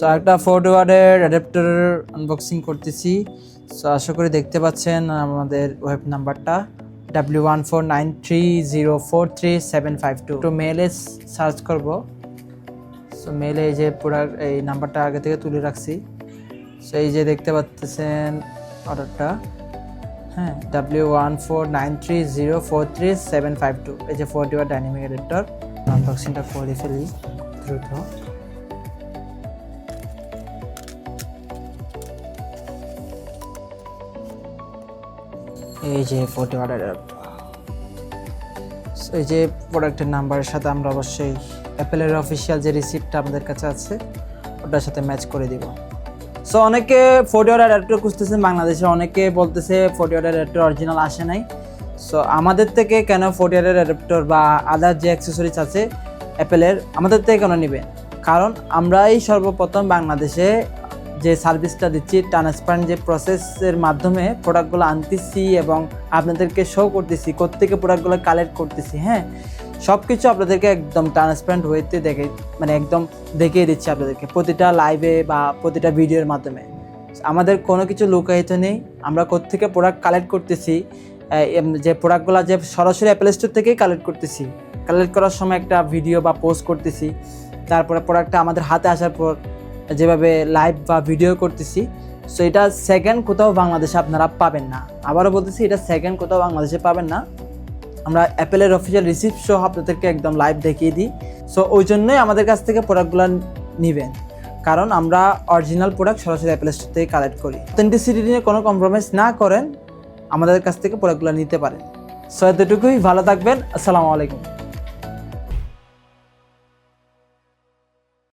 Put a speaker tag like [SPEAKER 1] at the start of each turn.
[SPEAKER 1] তো একটা 4 ওয়াটের অ্যাডাপ্টার আনবক্সিং করতেছি। সো আশা করি দেখতে পাচ্ছেন আমাদের ওয়েব নাম্বারটা W14930437752। তো মেলে সার্চ করব। সো মেলে এই যে পুরো এই নাম্বারটা আগে থেকে তুলে রাখছি। সো এই যে দেখতে পাচ্ছেন অর্ডারটা, হ্যাঁ, W14930437752, এই যে 40 ওয়াট ডাইনামিক অ্যাডাপ্টার। আনবক্সিংটা করে ফেলি দ্রুত। এই যে 40 ওয়াট অ্যাডাপ্টার, এই যে প্রোডাক্টের নাম্বারের সাথে আমরা অবশ্যই অ্যাপেলের অফিসিয়াল যে রিসিপ্টটা আমাদের কাছে আছে ওটার সাথে ম্যাচ করে দিব। সো অনেকে 40 ওয়াট অ্যাডাপ্টার খুঁজতেছেন বাংলাদেশে, অনেকে বলতেছে 40 ওয়াট অ্যাডাপ্টার অরিজিনাল আসে নাই। সো আমাদের থেকে কেন 40 ওয়াট অ্যাডাপ্টার বা আদার যে অ্যাক্সেসরিজ আছে অ্যাপেলের, আমাদের থেকে কেন নেবেন? কারণ আমরাই সর্বপ্রথম বাংলাদেশে যে সার্ভিসটা দিচ্ছি, ট্রান্সপারেন্ট যে প্রসেসের মাধ্যমে প্রোডাক্টগুলো আনতেছি এবং আপনাদেরকে শো করতেছি, কোত্থেকে প্রোডাক্টগুলো কালেক্ট করতেছি, হ্যাঁ, সব কিছু আপনাদেরকে একদম ট্রান্সপারেন্ট হইতে দেখে, মানে একদম দেখিয়ে দিচ্ছি আপনাদেরকে প্রতিটা লাইভে বা প্রতিটা ভিডিওর মাধ্যমে। আমাদের কোনো কিছু লুকায়িত নেই। আমরা কোত্থেকে প্রোডাক্ট কালেক্ট করতেছি, যে প্রোডাক্টগুলো যে সরাসরি অ্যাপেল স্টোর থেকেই কালেক্ট করতেছি, কালেক্ট করার সময় একটা ভিডিও বা পোস্ট করতেছি, তারপরে প্রোডাক্টটা আমাদের হাতে আসার পর যেভাবে লাইভ বা ভিডিও করতেছি। সো এটা সেকেন্ড কোথাও বাংলাদেশে আপনারা পাবেন না। আবারও বলতেছি, এটা সেকেন্ড কোথাও বাংলাদেশে পাবেন না। আমরা অ্যাপেলের অফিসিয়াল রিসিপ্ট সহ আপনাদেরকে একদম লাইভ দেখিয়ে দিই। সো ওই জন্যই আমাদের কাছ থেকে প্রোডাক্টগুলো নেবেন, কারণ আমরা অরিজিনাল প্রোডাক্ট সরাসরি অ্যাপেল স্টোর থেকে কালেক্ট করি। অথেন্টিসিটি নিয়ে কোনো কম্প্রোমাইজ না করেন, আমাদের কাছ থেকে প্রোডাক্টগুলো নিতে পারেন। সো এতটুকুই, ভালো থাকবেন। আসসালামু আলাইকুম।